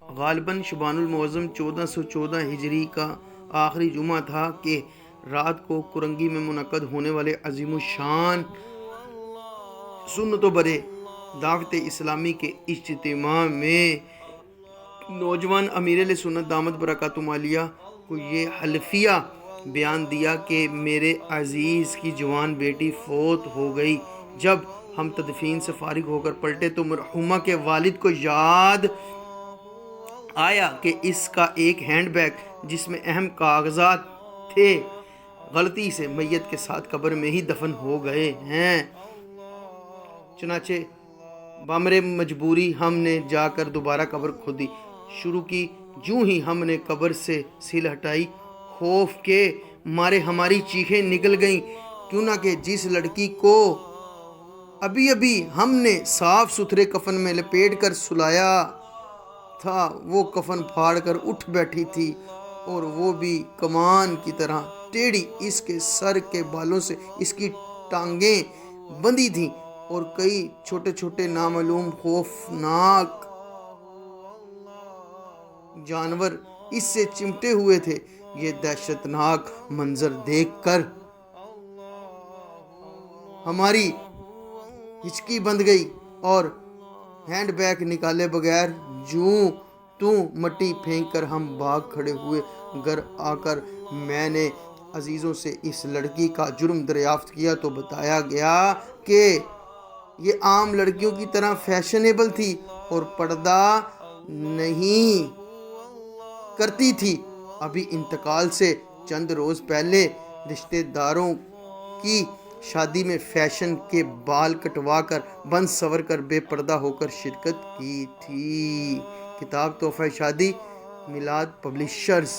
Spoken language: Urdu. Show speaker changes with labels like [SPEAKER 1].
[SPEAKER 1] غالباً شبان المعظم 1414 ہجری کا آخری جمعہ تھا کہ رات کو کرنگی میں منعقد ہونے والے عظیم الشان سنت و برے دعوت اسلامی کے اجتماع میں نوجوان امیر اہل سنت دامت برکاتہم عالیہ کو یہ حلفیہ بیان دیا کہ میرے عزیز کی جوان بیٹی فوت ہو گئی۔ جب ہم تدفین سے فارغ ہو کر پلٹے تو مرحومہ کے والد کو یاد آیا کہ اس کا ایک ہینڈ بیگ جس میں اہم کاغذات تھے غلطی سے میت کے ساتھ قبر میں ہی دفن ہو گئے ہیں۔ چنانچہ بامر مجبوری ہم نے جا کر دوبارہ قبر کھودی شروع کی۔ جوں ہی ہم نے قبر سے سیل ہٹائی، خوف کے مارے ہماری چیخیں نکل گئیں، کیوں نہ کہ جس لڑکی کو ابھی ہم نے صاف ستھرے کفن میں لپیٹ کر سلایا تھا وہ کفن پھاڑ کر اٹھ بیٹھی تھی، اور وہ بھی کمان کی طرح ٹیڑھی۔ اس کے سر کے بالوں سے اس کی ٹانگیں بندھی تھیں اور کئی چھوٹے چھوٹے نامعلوم خوفناک جانور اس سے چمٹے ہوئے تھے۔ یہ دہشتناک منظر دیکھ کر ہماری ہچکی بندھ گئی اور ہینڈ بیگ نکالے بغیر جوں توں مٹی پھینک کر ہم بھاگ کھڑے ہوئے۔ گھر آ کر میں نے عزیزوں سے اس لڑکی کا جرم دریافت کیا تو بتایا گیا کہ یہ عام لڑکیوں کی طرح فیشنیبل تھی اور پردہ نہیں کرتی تھی۔ ابھی انتقال سے چند روز پہلے رشتہ داروں کی شادی میں فیشن کے بال کٹوا کر بن سنور کر بے پردہ ہو کر شرکت کی تھی۔ کتاب تحفہ شادی، میلاد پبلشرز۔